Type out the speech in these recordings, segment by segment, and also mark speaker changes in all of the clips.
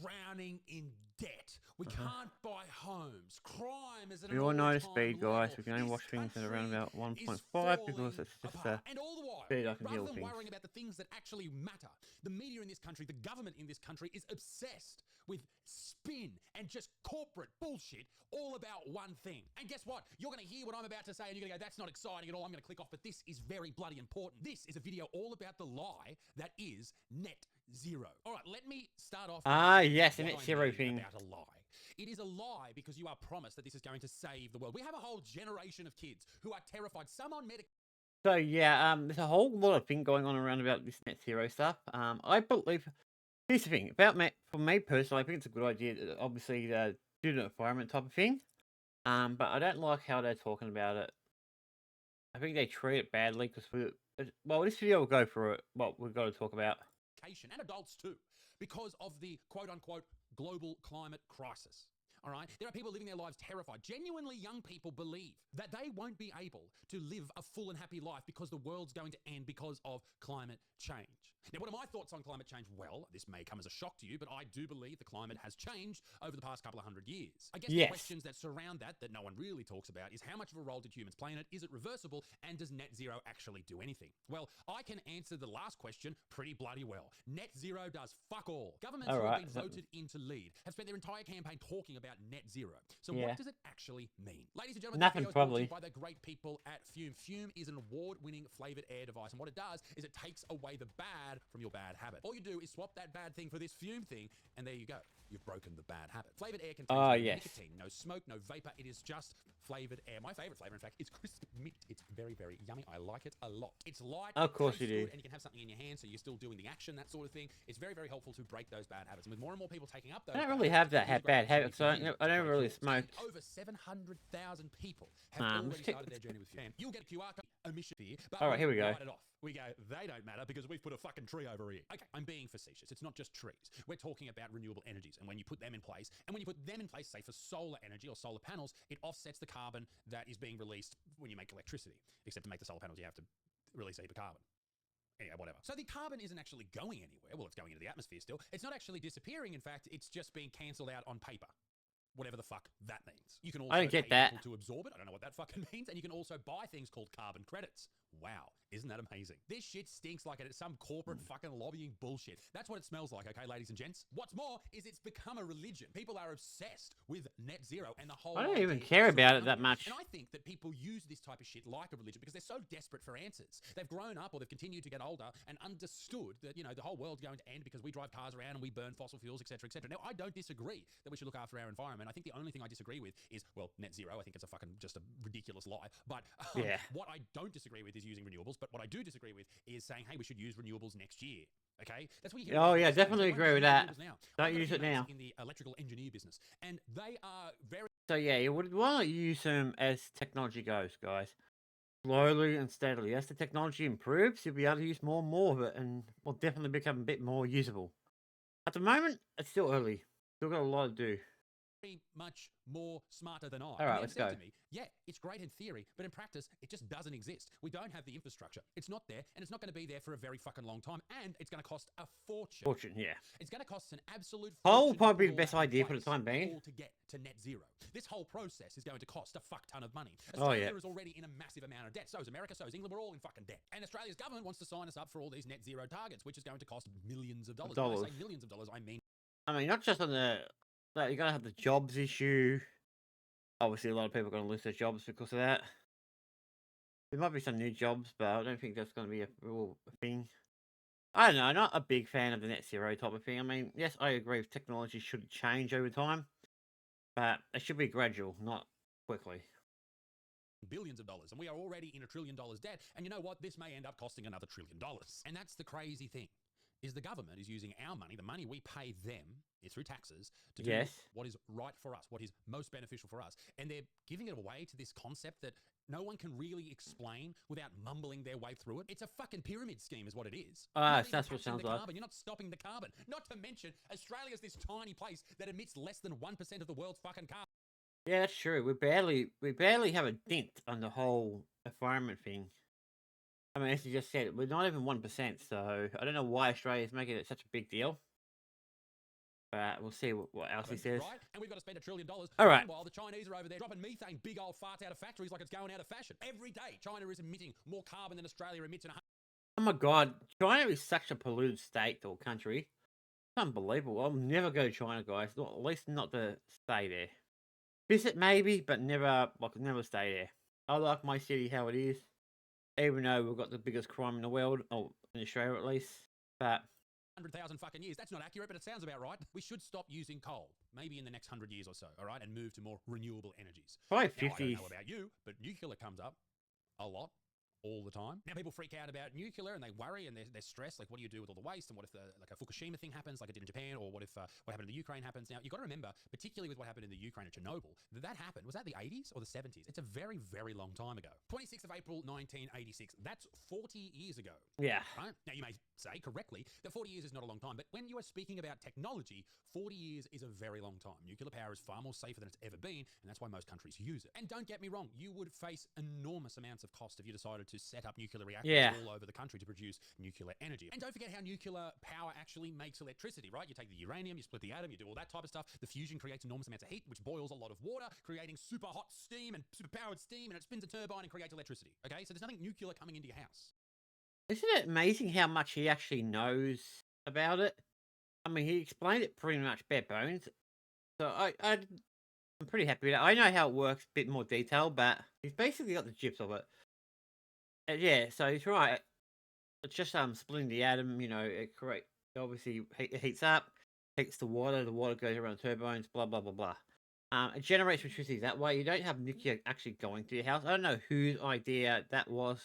Speaker 1: drowning in debt. We can't buy homes. Crime is at
Speaker 2: We
Speaker 1: an
Speaker 2: all know the
Speaker 1: all-time
Speaker 2: speed, guys.
Speaker 1: level.
Speaker 2: We can only
Speaker 1: This
Speaker 2: watch things at around
Speaker 1: country
Speaker 2: about
Speaker 1: is
Speaker 2: 1.5 because
Speaker 1: falling
Speaker 2: it's just
Speaker 1: apart.
Speaker 2: the
Speaker 1: And all the while,
Speaker 2: speed I can
Speaker 1: rather
Speaker 2: deal
Speaker 1: than
Speaker 2: with things.
Speaker 1: worrying about the things that actually matter, the media in this country, the government in this country is obsessed with spin and just corporate bullshit all about one thing. And guess what? You're going to hear what I'm about to say and you're going to go, that's not exciting at all. I'm going to click off, but this is very bloody important. This is a video all about the lie that is net zero. All right, let me start off.
Speaker 2: Yes, the
Speaker 1: what
Speaker 2: net
Speaker 1: I
Speaker 2: zero
Speaker 1: mean
Speaker 2: thing.
Speaker 1: about a lie. It is a lie because you are promised that this is going to save the world. We have a whole generation of kids who are terrified. Some on medical.
Speaker 2: So yeah, there's a whole lot of thing going on around about this net zero stuff. I believe here's the thing about me. For me personally, I think it's a good idea. Obviously, the student environment type of thing. But I don't like how they're talking about it. I think they treat it badly because well, this video will go through it. What we've got to talk about.
Speaker 1: And adults too, because of the quote-unquote global climate crisis. All right, there are people living their lives terrified. Genuinely young people believe that they won't be able to live a full and happy life because the world's going to end because of climate change. Now, what are my thoughts on climate change? Well, this may come as a shock to you, but I do believe the climate has changed over the past couple of 100 years. I guess the questions that surround that no one really talks about is how much of a role did humans play in it? Is it reversible? And does net zero actually do anything? Well, I can answer the last question pretty bloody well. Net zero does fuck all. Governments who have been voted in to lead have spent their entire campaign talking about net zero. So what does it actually mean? Ladies and gentlemen,
Speaker 2: Nothing,
Speaker 1: this video is brought to you
Speaker 2: probably.
Speaker 1: by the great people at Fume. Fume is an award-winning flavored air device, and what it does is it takes away the bad from your bad habit. All you do is swap that bad thing for this Fume thing, and there you go. You've broken the bad habit. Flavored air contains no nicotine, no smoke, no vapor. It is just flavored air. My favorite flavor, in fact, is crisp mint. It's very, very yummy. I like it a lot. It's light.
Speaker 2: Of course you do.
Speaker 1: And you can have something in your hand, so you're still doing the action, that sort of thing. It's very, very helpful to break those bad habits. And with more and more people taking up those,
Speaker 2: I don't really have that bad habit, so I don't really smoke.
Speaker 1: Over 700,000 people have already started their journey with Fume. You'll get a QR code emission fee, but
Speaker 2: all right, here we go.
Speaker 1: write it off. We go, they don't matter because we've put a fucking tree over here. Okay, I'm being facetious. It's not just trees. We're talking about renewable energies. And when you put them in place, say for solar energy or solar panels, it offsets the carbon that is being released when you make electricity. Except to make the solar panels, you have to release a heap of carbon. Anyway, whatever. So the carbon isn't actually going anywhere. Well, it's going into the atmosphere still. It's not actually disappearing. In fact, it's just being cancelled out on paper. Whatever the fuck that means. You can also
Speaker 2: I don't get that.
Speaker 1: people to absorb it. I don't know what that fucking means. And you can also buy things called carbon credits. Wow, isn't that amazing? This shit stinks like it's some corporate fucking lobbying bullshit. That's what it smells like, okay, ladies and gents? What's more is it's become a religion. People are obsessed with net zero and the whole
Speaker 2: I don't even care about it that much.
Speaker 1: And I think that people use this type of shit like a religion because they're so desperate for answers. They've grown up or they've continued to get older and understood that, you know, the whole world's going to end because we drive cars around and we burn fossil fuels, etc., etc. Now, I don't disagree that we should look after our environment. I think the only thing I disagree with is, well, net zero. I think it's a fucking just a ridiculous lie. But what I don't disagree with is using renewables. But what I do disagree with is saying, hey, we should use renewables next year. Okay, that's what you hear.
Speaker 2: Oh yeah, definitely agree with that. Don't use it now.
Speaker 1: In the electrical engineer business, and they are very.
Speaker 2: So yeah, you would want to use them as technology goes, guys. Slowly and steadily. As the technology improves, you'll be able to use more and more of it, and will definitely become a bit more usable. At the moment, it's still early. Still got a lot to do.
Speaker 1: Very much more smarter than I.
Speaker 2: All right, let's go.
Speaker 1: To me, yeah, it's great in theory, but in practice, it just doesn't exist. We don't have the infrastructure. It's not there, and it's not going to be there for a very fucking long time, and it's going to cost a fortune.
Speaker 2: Yeah.
Speaker 1: It's going to cost an absolute fortune.
Speaker 2: Whole probably the best idea for the time being.
Speaker 1: All to get to net zero. This whole process is going to cost a fuck ton of money.
Speaker 2: Oh,
Speaker 1: Australia is already in a massive amount of debt. So is America, so is England. We're all in fucking debt. And Australia's government wants to sign us up for all these net zero targets, which is going to cost millions of dollars. When I say millions of dollars, I mean
Speaker 2: not just on the... Like, you're going to have the jobs issue. Obviously, a lot of people are going to lose their jobs because of that. There might be some new jobs, but I don't think that's going to be a real thing. I don't know, I'm not a big fan of the net zero type of thing. I mean, yes, I agree with technology should change over time, but it should be gradual, not quickly.
Speaker 1: Billions of dollars, and we are already in $1 trillion debt. And you know what? This may end up costing another $1 trillion. And that's the crazy thing. Is the government is using our money, the money we pay them, through taxes, to do what is right for us, what is most beneficial for us. And they're giving it away to this concept that no one can really explain without mumbling their way through it. It's a fucking pyramid scheme is what it is.
Speaker 2: That's what it sounds like.
Speaker 1: You're not stopping the carbon. Not to mention, Australia's this tiny place that emits less than 1% of the world's fucking carbon.
Speaker 2: Yeah, that's true. We barely have a dent on the whole environment thing. I mean, as you just said, we're not even 1%, so I don't know why Australia is making it such a big deal. We'll see what else he
Speaker 1: carbon,
Speaker 2: says.
Speaker 1: right? And we've got to spend $1 trillion.
Speaker 2: All right.
Speaker 1: Meanwhile, the Chinese are over there dropping methane, big old farts out of factories like it's going out of fashion. Every day, China is emitting more carbon than Australia emits in a
Speaker 2: Oh my god, China is such a polluted state or country. It's unbelievable. I'll never go to China, guys. Not, at least not to stay there. Visit maybe, but never stay there. I like my city how it is, even though we've got the biggest crime in the world, or in Australia at least. But
Speaker 1: 100,000 fucking years. That's not accurate, but it sounds about right. We should stop using coal, maybe in the next 100 years or so, all right, and move to more renewable energies.
Speaker 2: probably
Speaker 1: Now, I
Speaker 2: 50.
Speaker 1: don't know about you, but nuclear comes up a lot. All the time. Now people freak out about nuclear and they worry and they're stressed. Like, what do you do with all the waste? And what if like a Fukushima thing happens, like it did in Japan, or what if what happened in the Ukraine happens? Now you've got to remember, particularly with what happened in the Ukraine and Chernobyl, that happened. Was that the 80s or the 70s? It's a very, very long time ago. 26th of April, 1986. That's 40 years ago.
Speaker 2: Yeah.
Speaker 1: Right? Now you may say correctly that 40 years is not a long time, but when you are speaking about technology, 40 years is a very long time. Nuclear power is far more safer than it's ever been, and that's why most countries use it. And don't get me wrong, you would face enormous amounts of cost if you decided to set up nuclear reactors all over the country to produce nuclear energy. And don't forget how nuclear power actually makes electricity, right? You take the uranium, you split the atom, you do all that type of stuff. The fusion creates enormous amounts of heat, which boils a lot of water, creating super hot steam and super powered steam, and it spins a turbine and creates electricity. Okay, so there's nothing nuclear coming into your house.
Speaker 2: Isn't it amazing how much he actually knows about it? I mean, he explained it pretty much bare bones. So I'm pretty happy with it. I know how it works, a bit more detail, but he's basically got the gist of it. Yeah, so he's right. It's just splitting the atom. It correct. Obviously, it heats up, heats the water goes around turbines, blah blah blah blah. It generates electricity that way. You don't have nuclear actually going to your house. I don't know whose idea that was.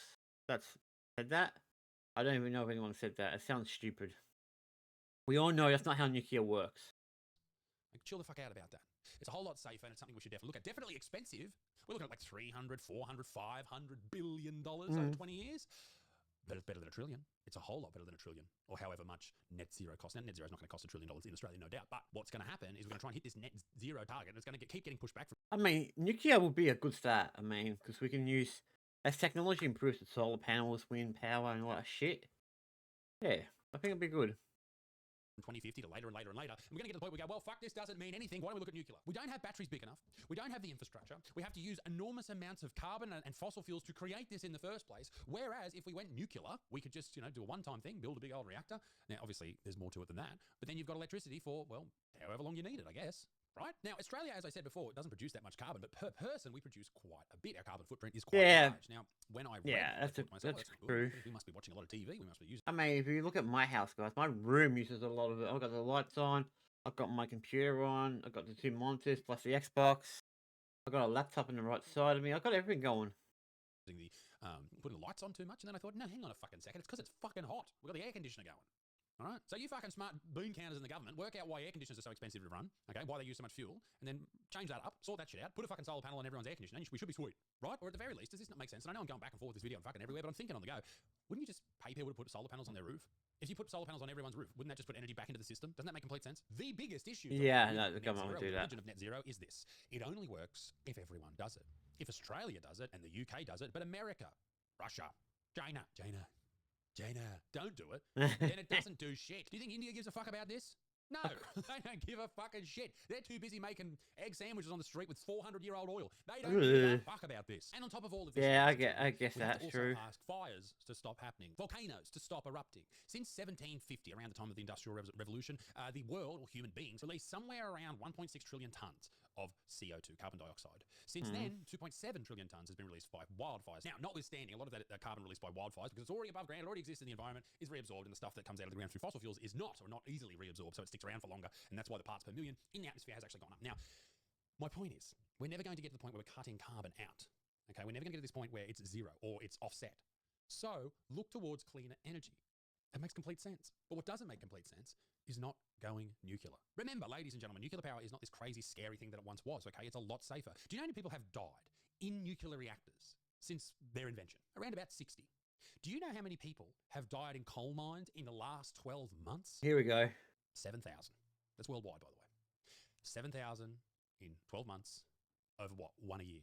Speaker 2: That's said that. I don't even know if anyone said that. It sounds stupid. We all know that's not how nuclear works.
Speaker 1: Like, chill the fuck out about that. It's a whole lot safer, and it's something we should definitely look at. Definitely expensive. We're looking at like $300, $400, $500 billion over 20 years. But it's better than $1 trillion. It's a whole lot better than $1 trillion, or however much net zero costs. Now, net zero is not going to cost $1 trillion in Australia, no doubt. But what's going to happen is we're going to try and hit this net zero target, and it's going to keep getting pushed back.
Speaker 2: I mean, nuclear would be a good start. I mean, because we can use, as technology improves with solar panels, wind power, and all that shit. Yeah, I think it'd be good.
Speaker 1: From 2050 to later and later and later. And we're going to get to the point where we go, well, fuck, this doesn't mean anything. Why don't we look at nuclear? We don't have batteries big enough. We don't have the infrastructure. We have to use enormous amounts of carbon and fossil fuels to create this in the first place. Whereas if we went nuclear, we could just, do a one-time thing, build a big old reactor. Now, obviously, there's more to it than that. But then you've got electricity for, well, however long you need it, I guess. Right? Now, Australia, as I said before, it doesn't produce that much carbon, but per person, we produce quite a bit. Our carbon footprint is quite large. Now, when I read
Speaker 2: that's
Speaker 1: true. We must be watching a lot of TV. We must be using.
Speaker 2: I mean, if you look at my house, guys, my room uses a lot of it. I've got the lights on. I've got my computer on. I've got the 2 monitors plus the Xbox. I've got a laptop on the right side of me. I've got everything going.
Speaker 1: Putting the lights on too much, and then I thought, no, hang on a fucking second. It's because it's fucking hot. We've got the air conditioner going. All right, so you fucking smart boon counters in the government, work out why air conditioners are so expensive to run, okay, why they use so much fuel, and then change that up, sort that shit out, put a fucking solar panel on everyone's air conditioner, and we should be sweet, right? Or at the very least, does this not make sense? And I know I'm going back and forth with this video and fucking everywhere, but I'm thinking on the go, wouldn't you just pay people to put solar panels on their roof? If you put solar panels on everyone's roof, wouldn't that just put energy back into the system? Doesn't that make complete sense? The biggest issue
Speaker 2: the government would do that.
Speaker 1: The origin of net zero is this. It only works if everyone does it. If Australia does it, and the UK does it, but America, Russia, China don't do it, then it doesn't do shit. Do you think India gives a fuck about this? No, they don't give a fucking shit. They're too busy making egg sandwiches on the street with 400-year-old oil. They don't give a fuck about this. And on top of all of this,
Speaker 2: I guess that's true.
Speaker 1: Ask fires to stop happening, volcanoes to stop erupting. Since 1750, around the time of the Industrial Revolution, the world, or human beings, released somewhere around 1.6 trillion tons of CO2, carbon dioxide. Since then, 2.7 trillion tons has been released by wildfires. Now, notwithstanding a lot of that carbon released by wildfires, because it's already above ground, it already exists in the environment, is reabsorbed, and the stuff that comes out of the ground through fossil fuels is not easily reabsorbed, so it sticks around for longer, and that's why the parts per million in the atmosphere has actually gone up. Now, my point is, we're never going to get to the point where we're cutting carbon out. Okay, we're never going to get to this point where it's zero or it's offset. So look towards cleaner energy. That makes complete sense. But what doesn't make complete sense is not going nuclear. Remember, ladies and gentlemen, nuclear power is not this crazy, scary thing that it once was, okay? It's a lot safer. Do you know how many people have died in nuclear reactors since their invention? Around about 60. Do you know how many people have died in coal mines in the last 12 months?
Speaker 2: Here we go.
Speaker 1: 7,000. That's worldwide, by the way. 7,000 in 12 months over what? 1 a year.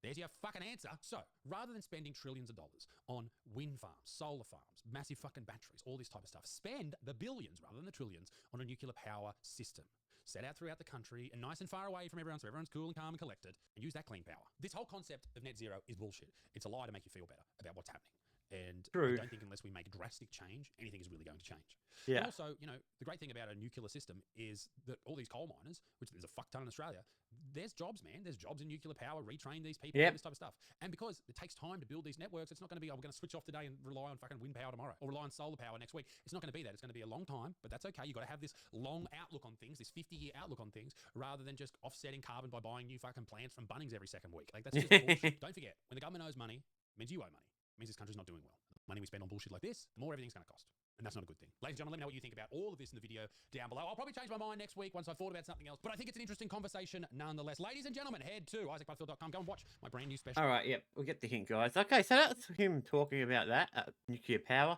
Speaker 1: There's your fucking answer. So, rather than spending trillions of dollars on wind farms, solar farms, massive fucking batteries, all this type of stuff, spend the billions rather than the trillions on a nuclear power system set out throughout the country and nice and far away from everyone so everyone's cool and calm and collected, and use that clean power. This whole concept of net zero is bullshit. It's a lie to make you feel better about what's happening. And
Speaker 2: True.
Speaker 1: I don't think unless we make drastic change, anything is really going to change.
Speaker 2: Yeah.
Speaker 1: And also, the great thing about a nuclear system is that all these coal miners, which there's a fuck ton in Australia, there's jobs, man. There's jobs in nuclear power, retrain these people, all this type of stuff. And because it takes time to build these networks, it's not going to be, we're going to switch off today and rely on fucking wind power tomorrow or rely on solar power next week. It's not going to be that. It's going to be a long time, but that's okay. You've got to have this long outlook on things, this 50-year outlook on things, rather than just offsetting carbon by buying new fucking plants from Bunnings every second week. Like, that's just bullshit. Don't forget, when the government owes money, it means you owe money. It means this country's not doing well. The money we spend on bullshit like this, the more everything's going to cost. And that's not a good thing. Ladies and gentlemen, let me know what you think about all of this in the video down below. I'll probably change my mind next week once I've thought about something else, but I think it's an interesting conversation nonetheless. Ladies and gentlemen, head to isaacbutterfield.com. Go and watch my brand new special.
Speaker 2: All right, yep, we'll get the hint, guys. Okay, so that's him talking about that, nuclear power.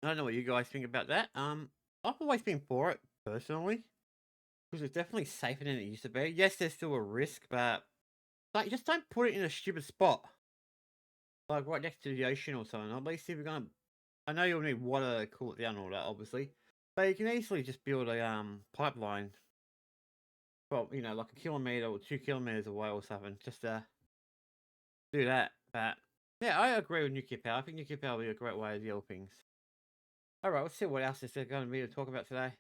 Speaker 2: I don't know what you guys think about that. I've always been for it, personally, because it's definitely safer than it used to be. Yes, there's still a risk, but like, just don't put it in a stupid spot. Like right next to the ocean or something. At least if you're gonna, I know you'll need water to cool it down and all that, obviously, but you can easily just build a pipeline. Well, like a kilometer or 2 kilometers away or something. Just do that. But yeah, I agree with nuclear power. I think nuclear power will be a great way to deal with things. All right, let's see what else is there going to be to talk about today.